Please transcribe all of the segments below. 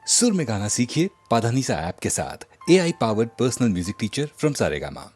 सुर में गाना सीखिए पाधानीसा ऐप के साथ। AI powered personal music teacher from Saregama.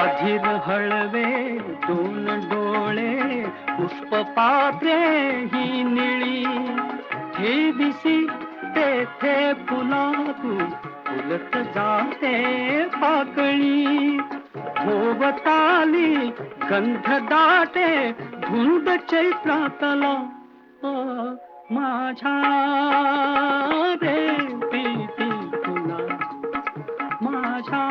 अधीर हळवे दोन डोळे पुष्प पात्रे ही निळी ठेविसी तेथे फुला तू फुलत जाते पाकळी भोवताली गंध दाटे धुंद चैत्रातला माझ्या रे प्रीती फुला माझ्या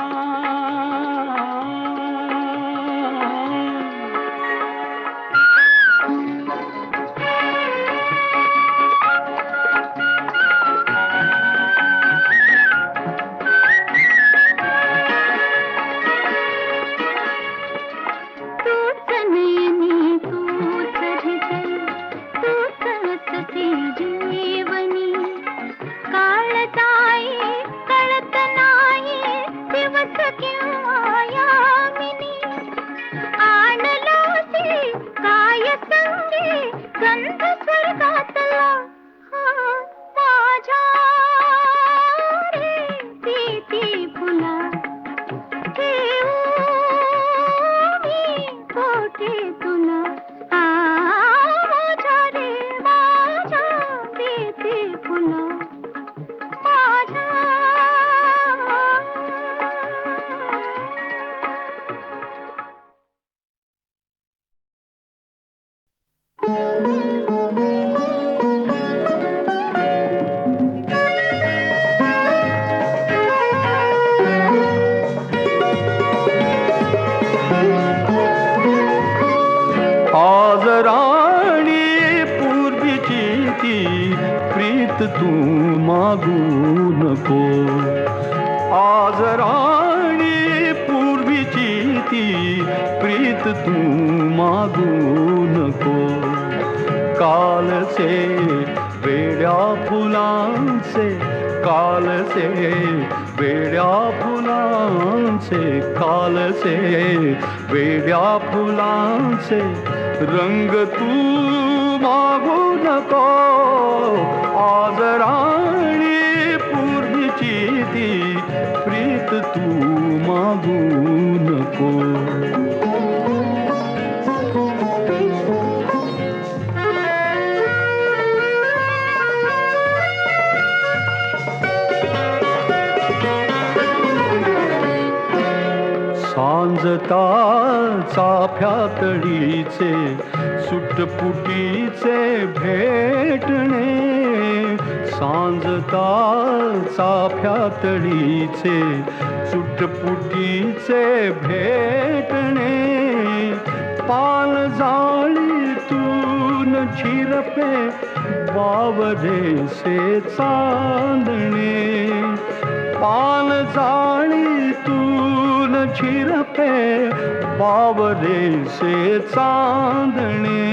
आज राणी पूर्वीची ती प्रीत तू मागू नको आज राणी पूर्वीची ती प्रीत तू मागू नको कालचे वेड्या फुलांचे कालचे वेड्या फुलांचे कालचे वेड्या फुलांचे रंग तू मागू नको आज राणी पूर्वीची ती प्रीत तू मागू नको सांजता चाफ्यातळीचे सुटपुटीचे भेटणे सांजता चाफ्यातळीचे सुटपुटीचे भेटणे पाल जाळीतून झिरपे वावरेसे चांदणे जाळीतून झिरपे बावरेसे चांदणे,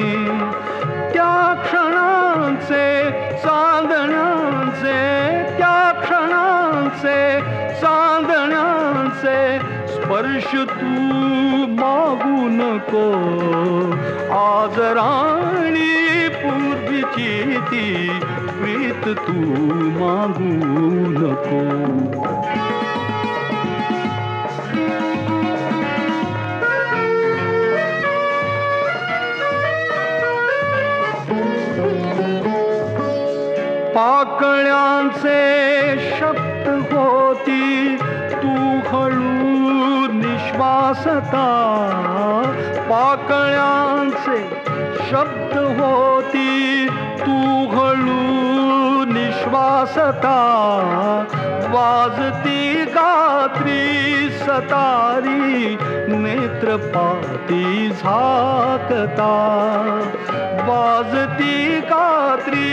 त्या क्षणांचे चांदण्यांचे, त्या क्षणांचे चांदण्यांचे स्पर्श तू मागू नको. आज राणी पूर्वीची ती प्रीत तू मागू नको. पाकळ्यांचे शब्द होती तू हळू निश्वासता. पाकळ्यांचे शब्द होती तू हळू निश्वासता. वाजती गात्री सतारी नेत्रपाती झाकता. वाजती गात्री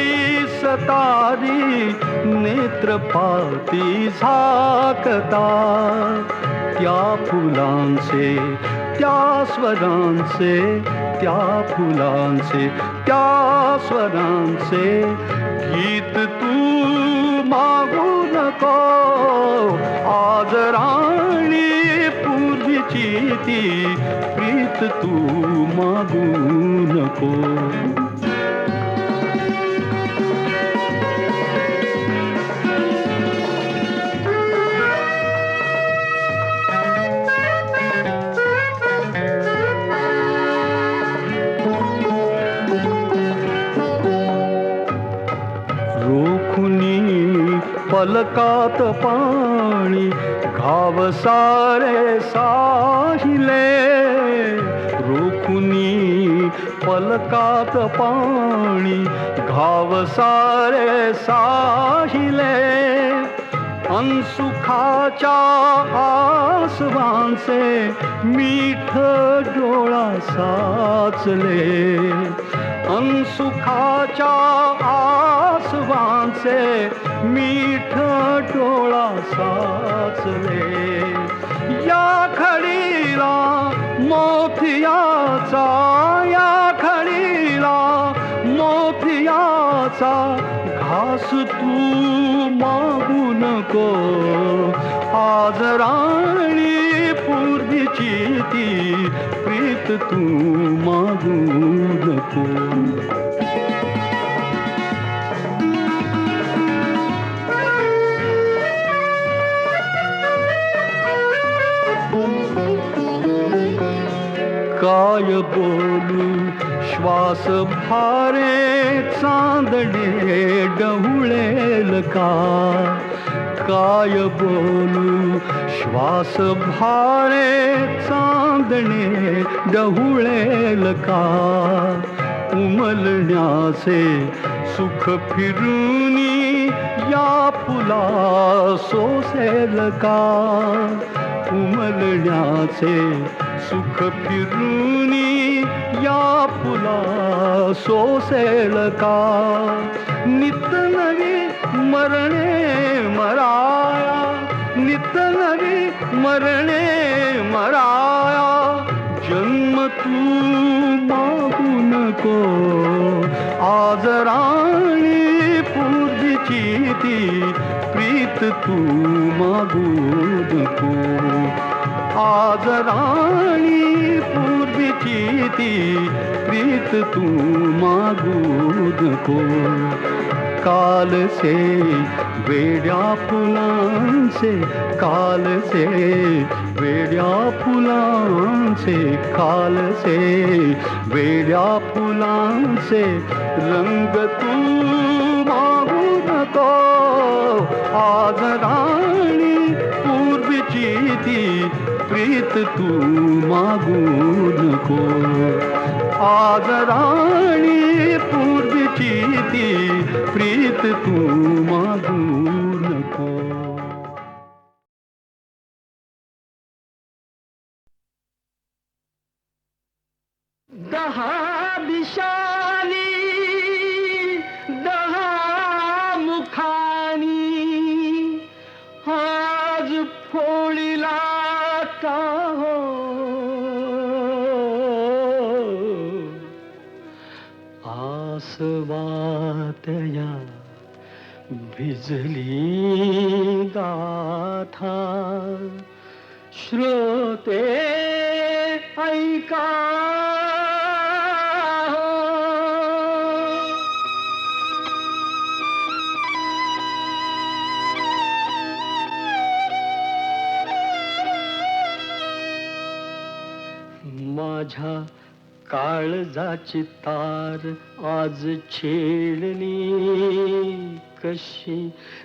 सतारी नेत्रपाती झाकता. त्या फुलांचे त्या स्वरांचे, त्या फुलांचे त्या स्वरांचे गीत तू मागू नको. आज राणी पूर्वीची ती प्रीत तू मागू नको. पलकात पाणी घाव सारे साहिले. रोखुनी पलकात पाणी घाव सारे साहिले. अनसुखाच्या आसवांचे मीठ डोळा साचले. अनसुखाच्या आसवांचे मीठ डोळा साचले. या खडीला मोतियाचा, या खडीला मोतियाचा घास तू मागू नको. आज राणी पूर्वीची ती प्रीत तू मागू नको. काय बोलू श्वास भारे चांदणे डहुळेल का. काय बोलू श्वास भारे चांदणे डहुळेल का. उमलण्याचे सुख फिरूनी या फुला सोसेल का. उमलण्याचे सुख फिरूनी या फुला सोसेल का. नित नवी मरणे मराया, नित नवी मरणे मराया. जन्म तू मागू नको. आज राणी पूर्वीची ती प्रीत तू मागू नको. आज राणी पूर्वीची ती प्रीत तू मागू नको. काल से वेड्या फुलांचे, काल से वेड्या फुलांचे, काल से वेड्या फुलांचे रंग तू मागू नको. आज राणी पूर्वीची ती प्रीत तू मागू नको. आज राणी पूर्वीची ती प्रीत तू मागू नको. दहा दिशानी दहा मुखानी आज फोळीला का हो आसवातया भिजली गाथा श्रोते ऐका माझ्या काळजाची तार आज छेडली कशी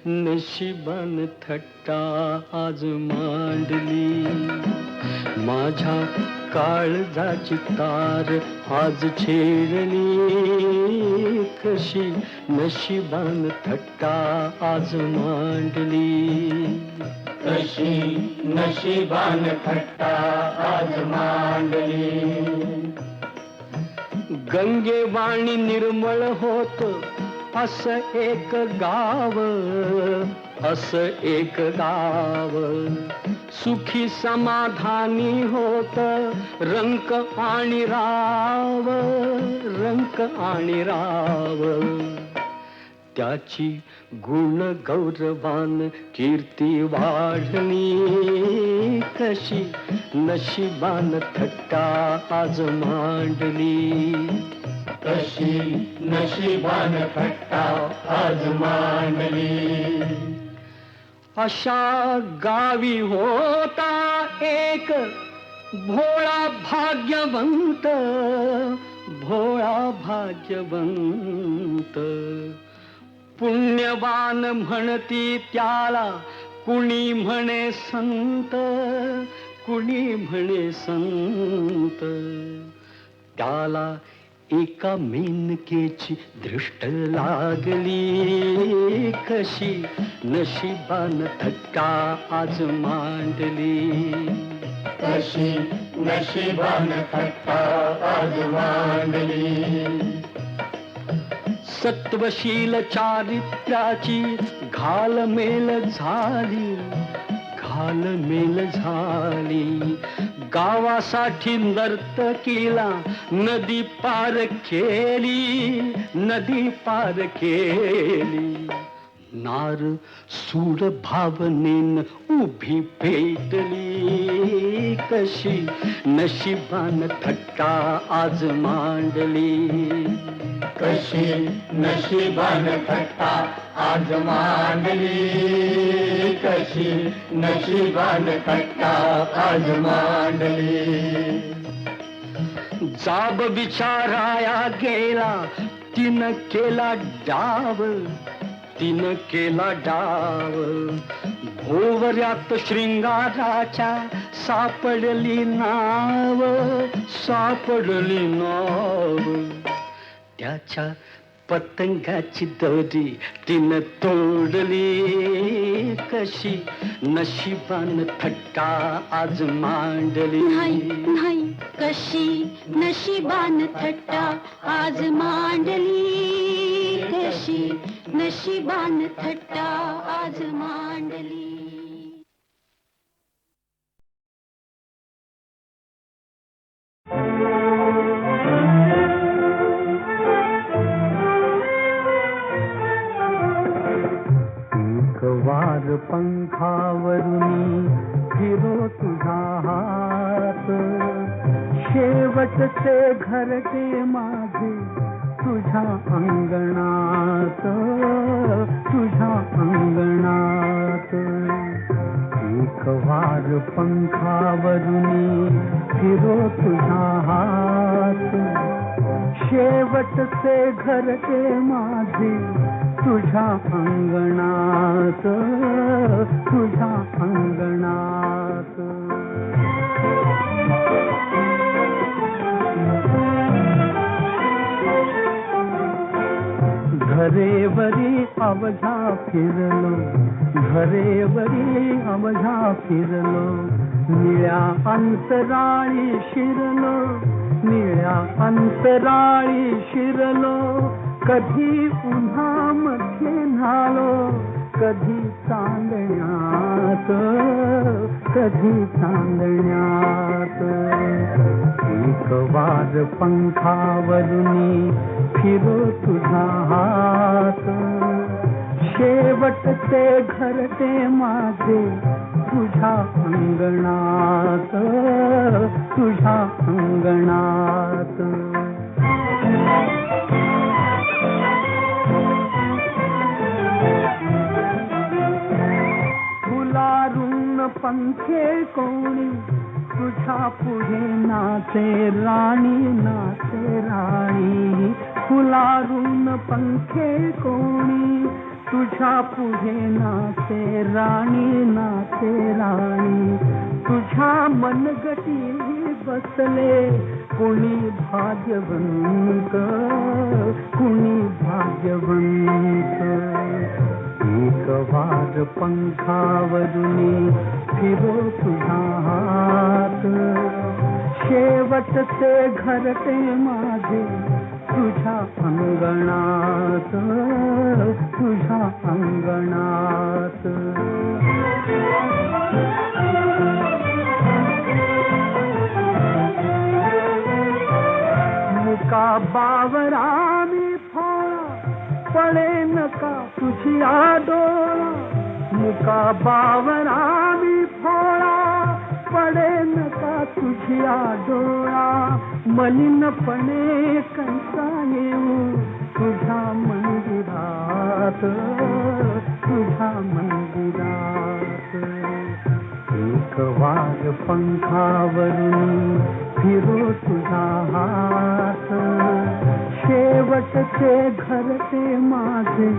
नशिबान थट्टा आज मांडली माझ्या काळजाची तार आज छेडली कशी नशिबान थट्टा आज मांडली कशी नशिबान थट्टा आज मांडली गंगेवाणी निर्मळ होत असं एक गाव सुखी समाधानी होत रंक आणि राव त्याची गुण गौरवान कीर्ती वाढली कशी नशिबान थट्टा आज मांडली कशी नशिबान थट्टा आज मांडली अशा गावी होता एक भोळा भाग्यवंत पुण्यवान म्हणती त्याला कुणी म्हणे संत त्याला एका मेनकेची दृष्ट लागली कशी नशिबान थट्टा आज मांडली कशी नशिबान थट्टा आज मांडली सत्वशील चारित्र्याची घालमेल झाली गावासाठी नर्तकीला नदी पार केली नार सूड भावनेन उभी पेटली कशी नशिबान थट्टा आज मांडली कशी नशिबान थट्टा आज मांडली कशी नशिबान थट्टा आज मांडली जाब विचाराया गेला तिनं केला डाव भोवऱ्यात शृंगाराच्या सापडली नाव त्याच्या पतंगाची दोरी तिनं तोडली कशी नशिबान थट्टा आज मांडली नाही कशी नशिबान थट्टा आज मांडली कशी नशिबान थट्टा आज मांडली वार पंखावरुनी फिरो तुझा हात शेवटचे घरटे माझे तुझ्या अंगणात एक वार पंखावरुनी फिरो तुझा हात शेवटचे घरटे माझे तुझ्या अंगणात घरेवरी अवघा फिरलो निळ्या अंतराळी शिरलो कधी उन्हामध्ये न्हालो कधी चांदण्यात कधी चांदण्यात एक वार पंखावरुनी फिरो तुझा हात शेवटचे घरटे माझे तुझ्या अंगणात तुझ्या अंगणात फुलारून पंखे कोणी तुझ्या पुढे नाचे राणी फुलारून पंखे कोणी तुझ्या पुढे नाचे राणी तुझ्या मनगटी बसले कुणी भाग्यवंत एक वार पंखावरुनी फिरो तुझा हात शेवटचे घरटे माझे तुझ्या अंगणात तुझ्या अंगणात मुका बावरा मी फोळा पडे नका तुझी डोळा मुका बावरा मी फोळा पडे नका तुझी डोळा मलिनपणे कैसा येऊ तुझ्या मंदिरात एक वार पंखावरुनी फिरो तुझा हात शेवटचे घरटे माझे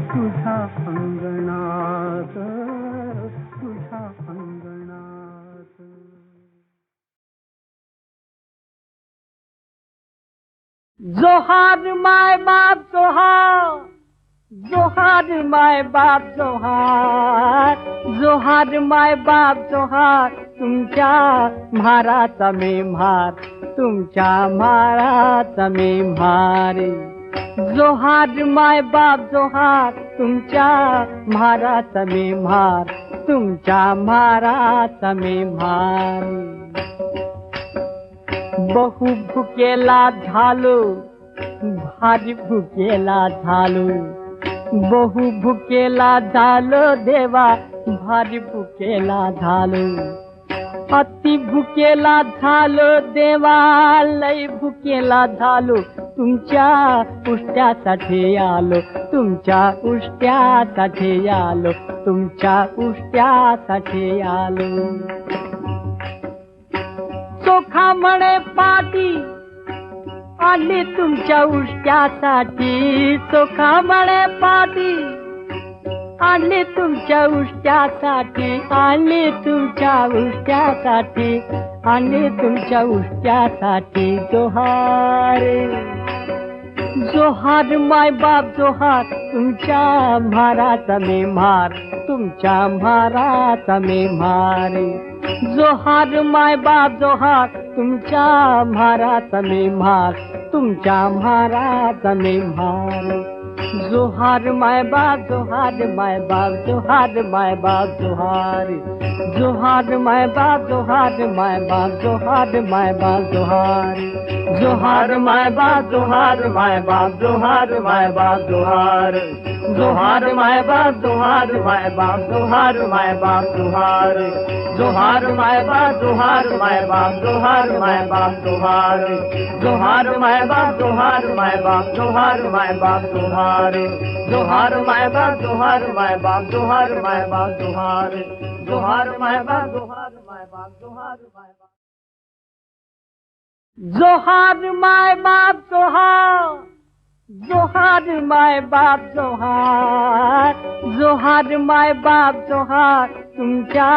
तुझ्या अंगणात तुझ्या अंगणात जोहार माय बाप जोहार जोहार माय बाप जोहार जोहार माय बाप जोहार तुमच्या म्हाराचा मी म्हार तुमच्या म्हाराचा मी म्हार जोहार माय बाप जोहार तुमच्या म्हाराचा मी म्हार तुमच्या म्हाराचा मी म्हार बहु भुकेला झालो भारी भुकेला झालो बहु भुकेला झालो देवा भारी भुकेला झालो अति भुकेला झालो देवा लय भुकेला झालो तुमच्या उष्ट्यासाठी आलो तुमच्या उष्ट्यासाठी आलो तुमच्या उष्ट्यासाठी आलो चोखा म्हणे पाटी आणली तुमच्या उष्ट्यासाठी चोखा म्हणे पाटी आणली तुमच्या उष्ट्यासाठी आणली तुमच्या उष्ट्यासाठी आणली तुमच्या उष्ट्यासाठी जोहार जोहार माय बाप जोहार तुमच्या म्हाराचा मी म्हार तुमच्या म्हाराचा मी म्हार जोहार माय बाप जोहार तुमच्या म्हाराचा मी म्हार तुमच्या म्हाराचा मी म्हार जोहार माय बाप जोहार माय बाप जोहार माय बाप जोहार जोहार माय बाप जोहार माय बाप जोहार माय बाप जोहार जोहार माय बाप जोहार माय बाप जोहार माय बाप जोहार जोहार माय बाप जोहार माय बाप जोहार माय बाप जोहार जोहार माय बाप जोहार माय बाप जोहार माय बाप जोहार जोहार माय बाप जोहार माय बाप जोहार माय बाप जोहार जोहार माय बाप जोहार माय बाप जोहार माय बाप जोहार जोहार माय बाप जोहार माय बाप जोहार माय बाप जोहार माय बाप जोहार जोहार माय बाप जोहार जोहार माय बाप जोहार तुमच्या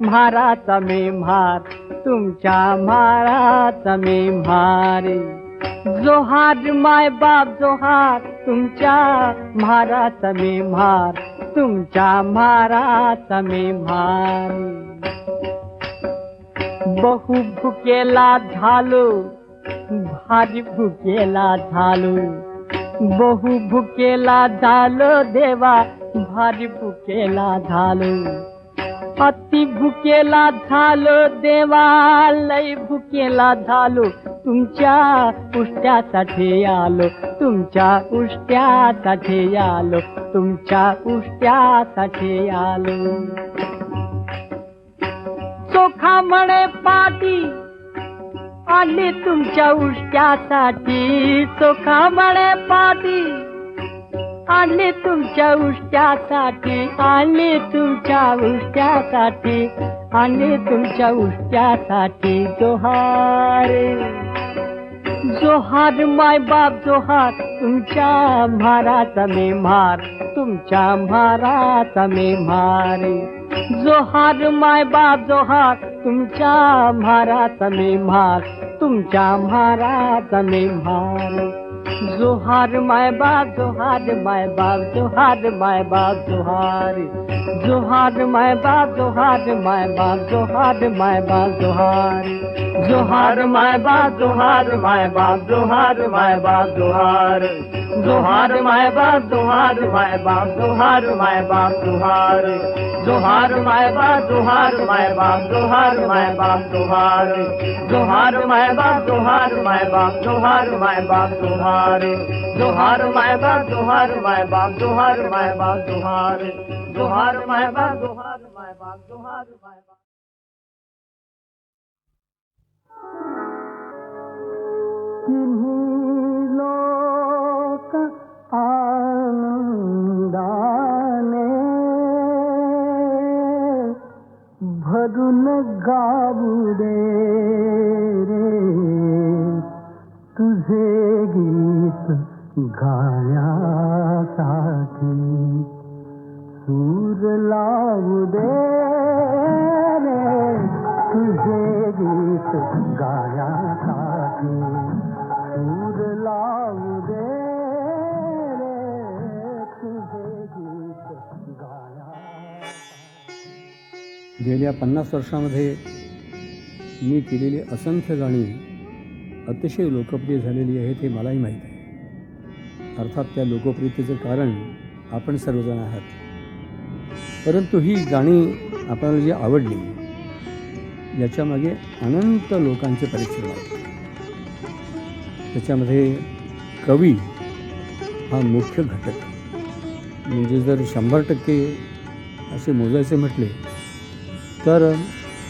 म्हाराचा मी म्हार तुमच्या म्हाराचा मी म्हार जोहार माय बाप जोहार तुमच्या म्हाराचा मी म्हार तुमच्या म्हाराचा मी म्हार बहु भुकेला झालो भारी भुकेला झालो बहु भुकेला झालो देवा भारी भुकेला झालो अति भुकेला झालो देवा, लय भुकेला झालो, तुमच्या उष्ट्यासाठी आलो, तुमच्या उष्ट्यासाठी आलो, तुमच्या उष्ट्यासाठी आलो. चोखा म्हणे पाटी आली तुमच्या उष्ट्यासाठी, चोखा म्हणे पाटी आली तुमच्या उष्ट्यासाठी, आली तुमच्या उष्ट्यासाठी, आली तुमच्या उष्ट्यासाठी. जोहार जोहार माय बाप जोहार, तुमच्या म्हाराचा मी म्हार, तुमच्या म्हाराचा मी म्हार. जोहार माय बाप जोहार, तुमच्या म्हाराचा मी म्हार, तुमच्या म्हाराचा मी म्हार. जोहार माय बाप जोहार माय बाप जोहार माय बाप जोहार. जोहार माय बाप जोहार माय बाप जोहार माय बाप जोहार. जोहार माय बाप जोहार माय बाप जोहार माय बाप जोहार. जोहार माय बाप जोहार माय बाप जोहार माय बाप जोहार. जोहार माय बाप जोहार माय बाप जोहार माय बाप जोहार. जोहार माय बाप जोहार माय बाप जोहार माय बाप जोहार. जोहार माय बाप जोहार माय बाप जोहार माय बाप जोहार. जोहार माय बाप जोहार माय बाप जोहार माय बाप. किन्ही लोक आनंदाने भरून गाऊ दे रे तुझे गीत गाण्यासाठी. सूर लावू दे रे तुझे गीत गाण्यासाठी. सूर लावू दे रे तुझे गीत गाण्यासाठी. गेल्या 50 वर्षामध्ये मी केलेली असंख्य गाणी अतिशय लोकप्रिय झालेली आहेत हे मलाही माहीत आहे. अर्थात त्या लोकप्रियतेचं कारण आपण सर्वजण आहात. परंतु ही गाणी आपल्याला जी आवडली याच्यामागे अनंत लोकांचे परिश्रम आहेत. त्याच्यामध्ये कवी हा मुख्य घटक. म्हणजे जर 100% असे मोजायचे म्हटले तर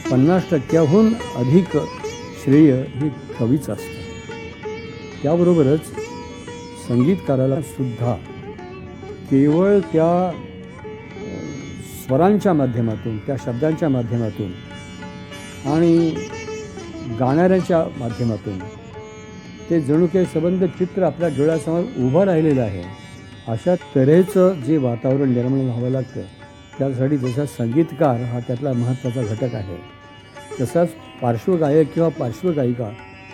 50%हून अधिक श्रेय हे कवीच असतं. त्याबरोबरच संगीतकाराला सुद्धा केवळ त्या स्वरांच्या माध्यमातून, त्या शब्दांच्या माध्यमातून आणि गाणाऱ्यांच्या माध्यमातून ते जणू काही संबंध चित्र आपल्या डोळ्यासमोर उभं राहिलेलं आहे. अशा तऱ्हेचं जे वातावरण निर्माण व्हावं लागतं त्यासाठी जसा संगीतकार हा त्यातला महत्त्वाचा घटक आहे, तसाच पार्श्वगायक किंवा पार्श्वगायिका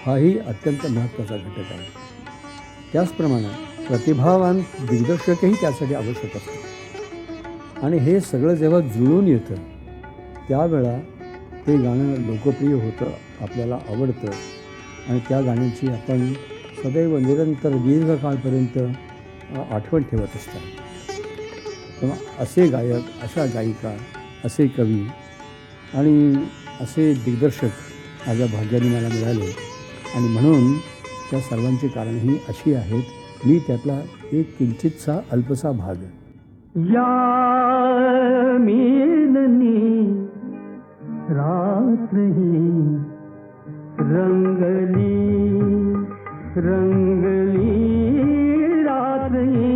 हाही अत्यंत महत्त्वाचा घटक आहे. त्याचप्रमाणे प्रतिभावान दिग्दर्शकही त्यासाठी आवश्यक असतो. आणि हे सगळं जेव्हा जुळून येतं त्यावेळा ते गाणं लोकप्रिय होतं, आपल्याला आवडतं आणि त्या गाण्याची आपण सदैव निरंतर दीर्घकाळपर्यंत आठवण ठेवत असतात. तेव्हा असे गायक, अशा गायिका, असे कवी आणि असे दिग्दर्शक माझ्या भाग्याने मला मिळाले आणि म्हणून त्या सर्वांची कारणंही अशी आहेत. मी त्यातला एक किंचितसा अल्पसा भाग. या मिलनी रात ही रंगली रंगली रात ही.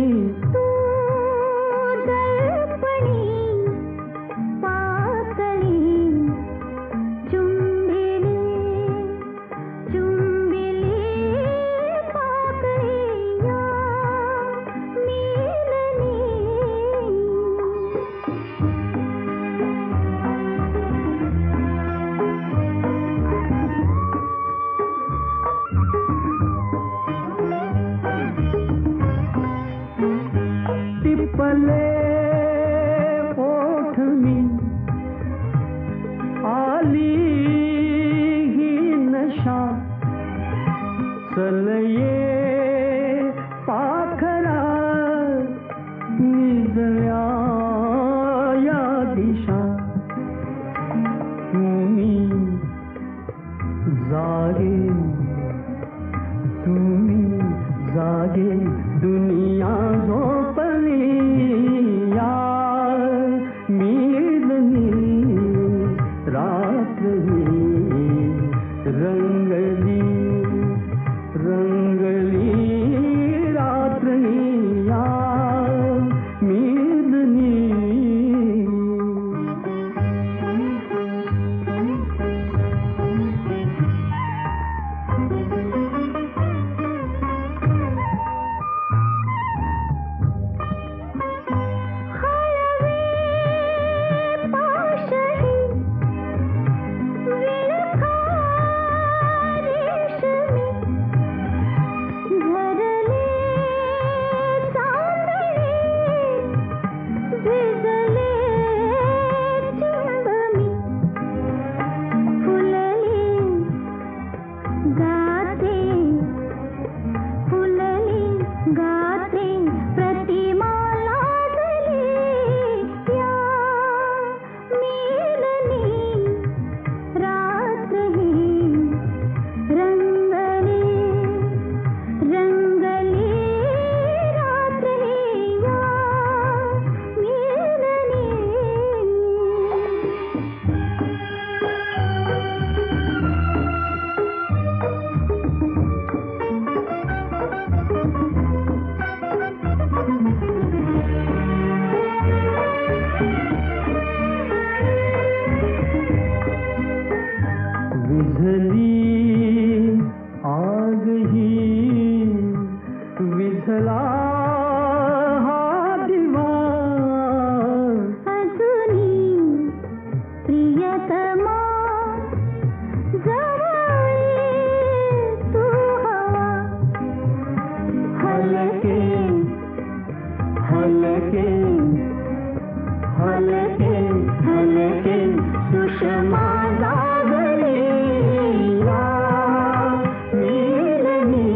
विझली आग ही विझला हा दिवा अजूनी प्रियतमा जवळ तू हवा हलके हलके हलके हलके सुषमा जागले या मीरनी.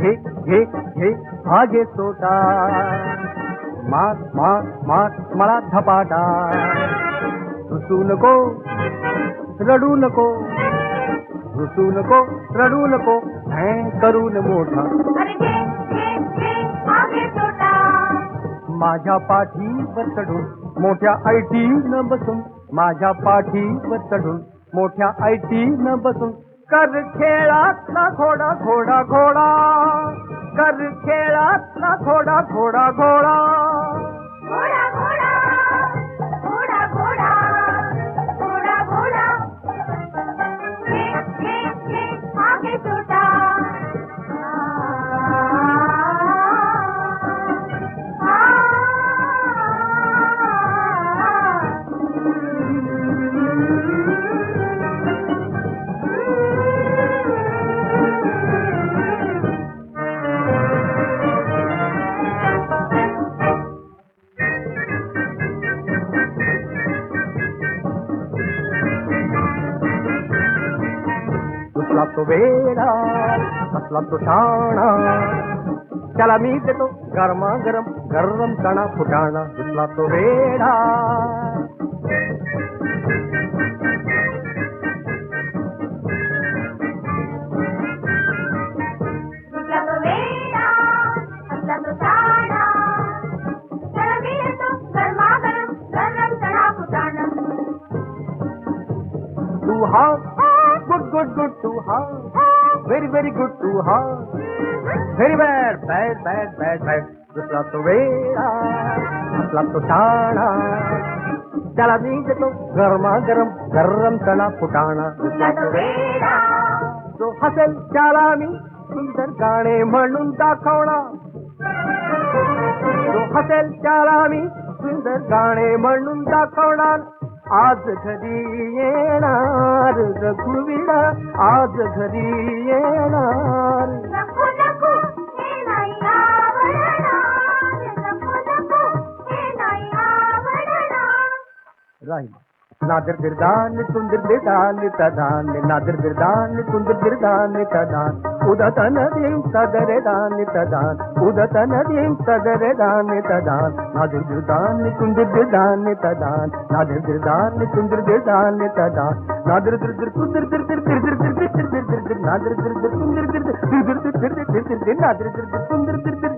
घे घे घे आगे सोटा मार मार मार मला धपाटा रुसू नको रडू नको रुसू नको रडू नको भॅं करून मोठा माझ्या पाठीवर चढून मोठ्या IT न बसून माझ्या पाठीवर चढून मोठ्या IT न बसून कर खेळातला घोडा घोडा घोडा कर खेळातला घोडा घोडा घोडा घोडा घोडा घोडा घोडा घोडा घोडा घे आगे सोटा कसला तो वेडा कसला तो शाणा त्याला मी देतो गरमा गरम गरम चणा फुटाणा कसला तो वेडा तू हा गुड गुड गुड टू हा व्हेरी व्हेरी गुड टू हा very bad bad bad bad bad दुसरा तो वेळा असला तो शाणा त्याला मी देतो गरमा गरम गरम चणा फुटाणा दुसरा तो वेळा जो हसेल त्याला मी सुंदर गाणे म्हणून दाखवणार जो हसेल त्याला मी सुंदर गाणे म्हणून दाखवणार आज घरी येणार रघुवीरा आज घरी येणार नको नको हे नाही आवडणार नको नको हे नाही आवडणार राहील नादर दिरदान तुंदर दिरदान तदान नादर दिरदान तुंदर दिरदान तदान उदतन देव सदरे दान तदान उदतन देव सदरे दान तदान नादर दिरदान तुंदर दिरदान तदान नादर दिरदान तुंदर दिरदान तदान नादर दिर तुंदर दिर दिर दिर दिर दिर दिर दिर दिर दिर नादर दिर तुंदर दिर दिर दिर दिर दिर दिर दिर दिर नादर दिर तुंदर दिर दिर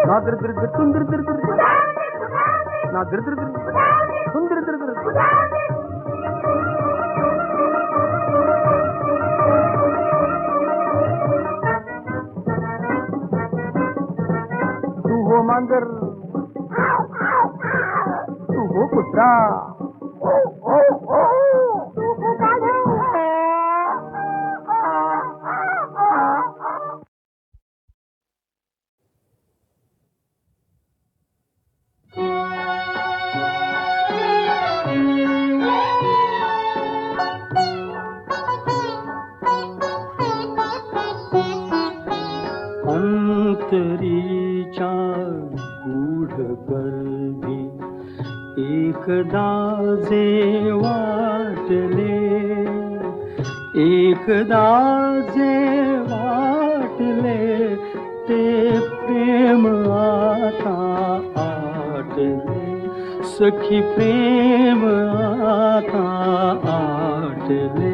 नादर दिर तुंदर दिर दिर नादर दिर सुंदर दिर दिर तू हो मांजर तू हो कुत्रा अंतरीच्या गूढ गर्भी एकदा जे वाटले एकदा जे वाटले ते प्रेम आता आटले सखी प्रेम आता आटले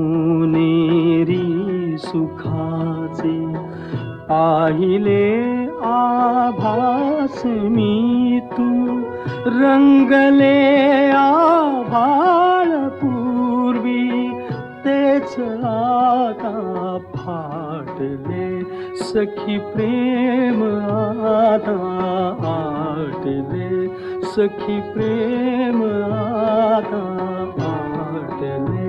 सोनेरी सुखाचे पाहिले आभास मी तू रंगले आभाळ पूर्वी तेच आता फाटले सखी प्रेम आता आटले सखी प्रेम आता आटले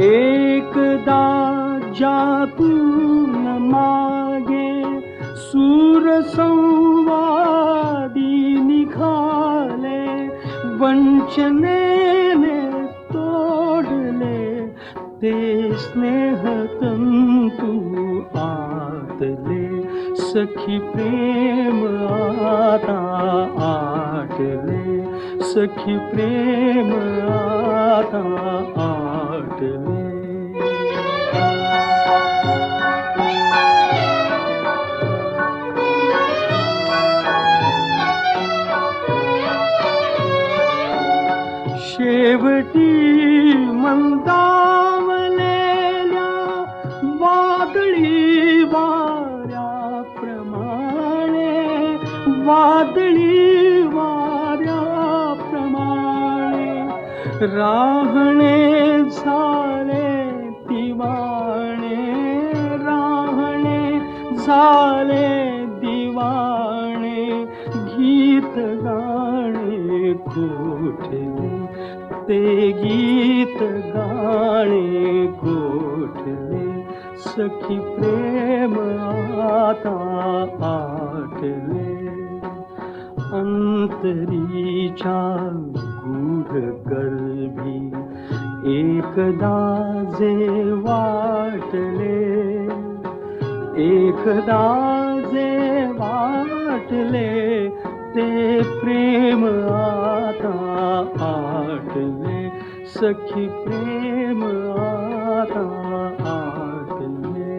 एकदा जातून मागे सूर संवादी निघाले वंचनेने तोडले ते स्नेह तंतू आतले सखी प्रेम आता आटले सखी प्रेम आता आटले शेवटी मंदावलेल्या वादळी वाऱ्याप्रमाणे वादळी वाऱ्याप्रमाणे राहणे झाले दिवाणे राहणे झाले दिवाणे गीत गाणे कोठले ते गीत गाणे कोठले सखी प्रेम आता आटले अंतरीच्या गूढ गर्भी एकदा जे वाटले एकदा जे वाटले ते प्रेम आता आटले सखी प्रेम आता आटले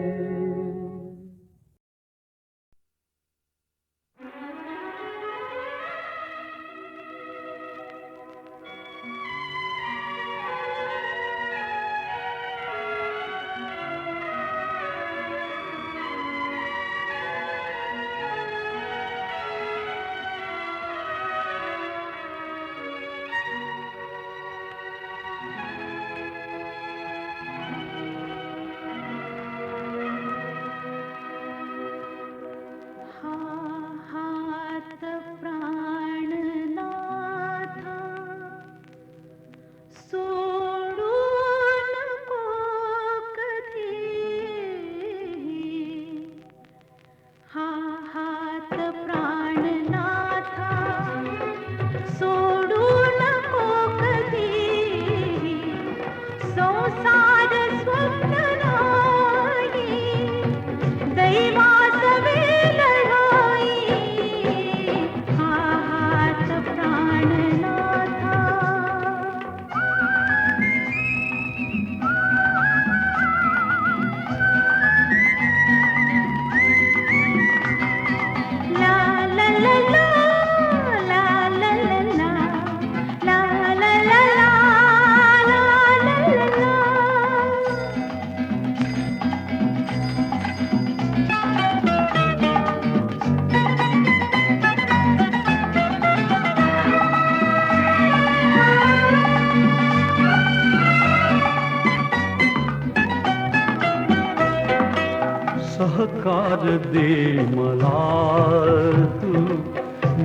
सहकार दे मला तू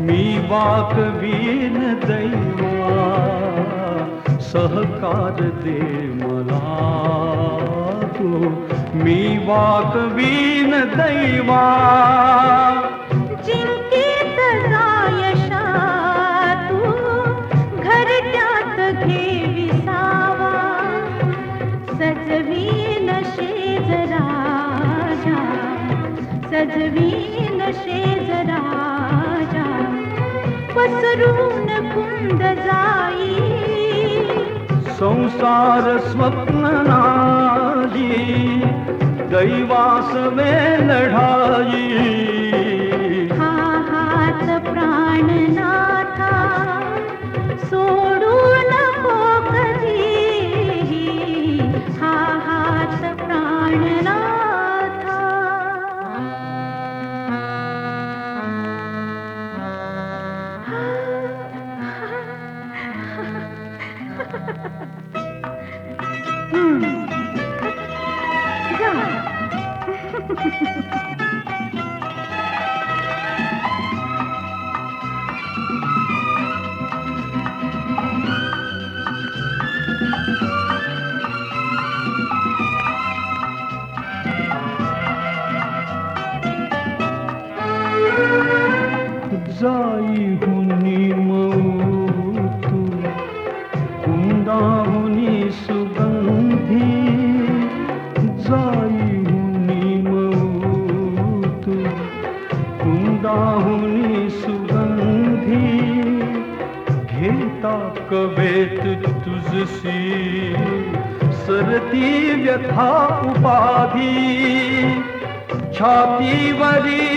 मी वाकवीन दैवा सहकार दे मला तू मी वाकवीन दैवा जिंकेत जायशा तू घरट्यात घेविसावा सजवीन शेजराजा सजवीन शेजराजा पसरून कुंद जाई संसार स्वप्न नाही दैवास वे लढाई हा हात प्राणनाथ जाई हुनी मऊतू कुंदा हुनी सुगंधी जाई हुनी मऊतू कुंदा हुनी सुगंधी घेता कवेत तुझसी सरती व्यथा उपाधी छातीवरी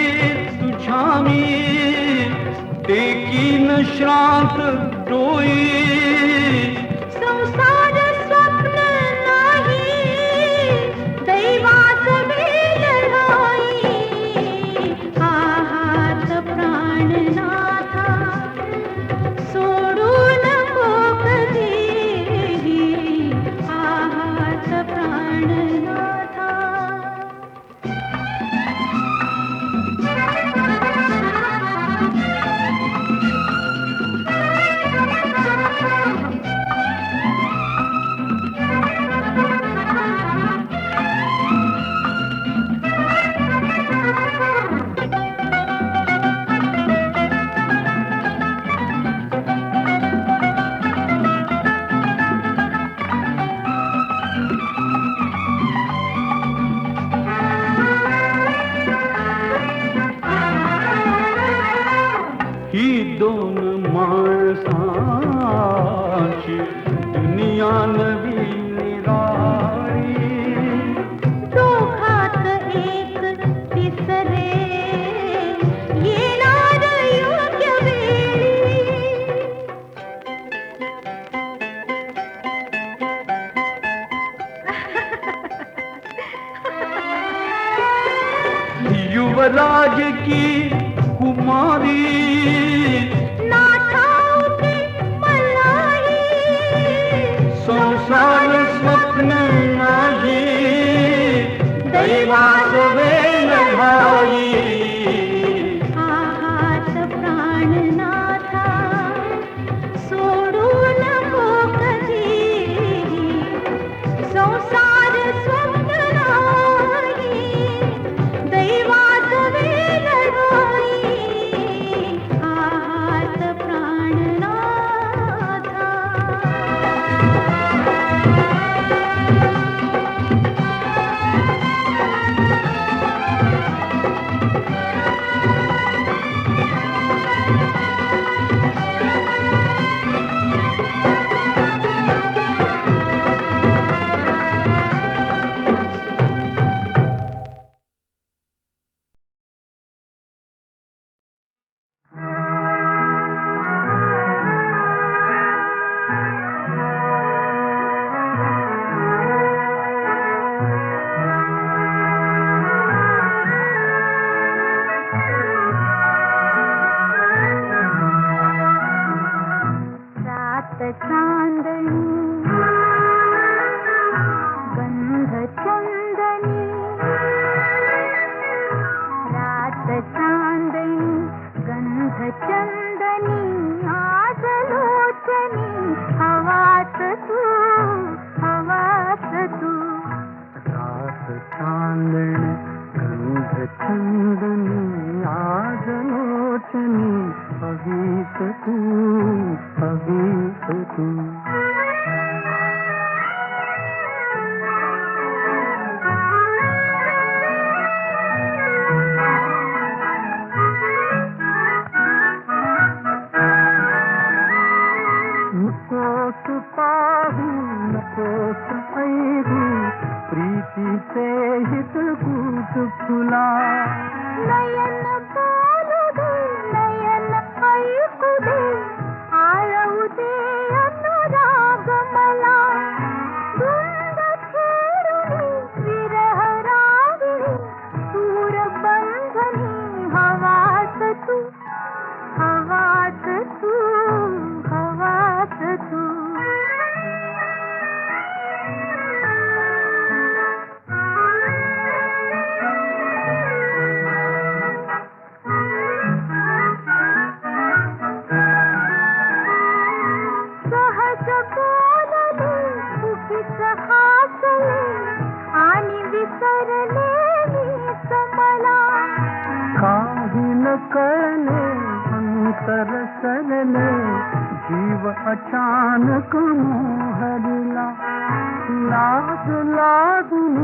तुझ्यामी टेकीन श्रांत डोई संसार स्वप्न नाही दैवास वेल राई आहात प्राणनाथा सोडू नको कधी आहात प्राणनाथा ही दोन माणसांची दुनिया नवी निराळी दोघात एक तिसरे येणार योग्य वेळी युवराज की कुमारी नाठाऊके मलाही संसार स्वप्न नाही दैवास वेल घाई आहात प्राणनाथा सोडू नको कधी संसार स्वप्न नाही दैवास वेल घाई आहात प्राणनाथा रात चांदणी गंध चंदनी रात चांदणी गंध चंदनी आज लोचनी हवात तू रात चांदणी गंध चंदनी आज लोचनी हवीत तू नकोस पाहू नकोस ऐरू प्रीतीचे हित कूट फुला नयन बोलू दे नयन ऐकू दे आळवू दे अनुराग मला धुंद छेडूनी विरह रागिणी सूर बंधनी हवास तू हवास तू हवास तू कळले अंतर सरले जीव अचानक मोहरला लाज लागून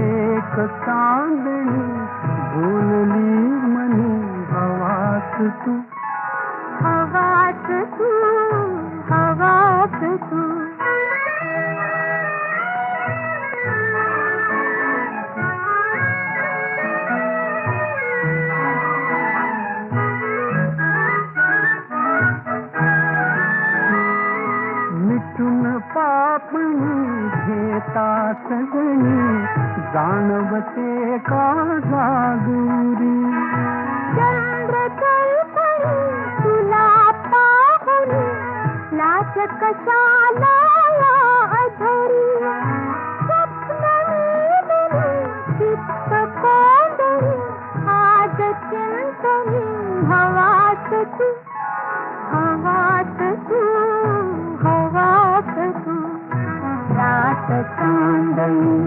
एक चांदणी बोलली मनी हवास तू हवास तू हवास तू मिटून पापणी घेता सगणी जाणवते का जागुरी चंद्र कल्पनी तुला पाहुनी लाज कशाला या अधरी स्वप्न वेदनी चित्त कोंदणी आज चिंतनी हवास तू हवास तू हवास तू रात चांदणी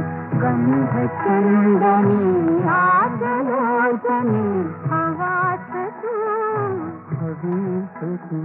गंध चंदनी आज योजनी हवास तू हवीस तू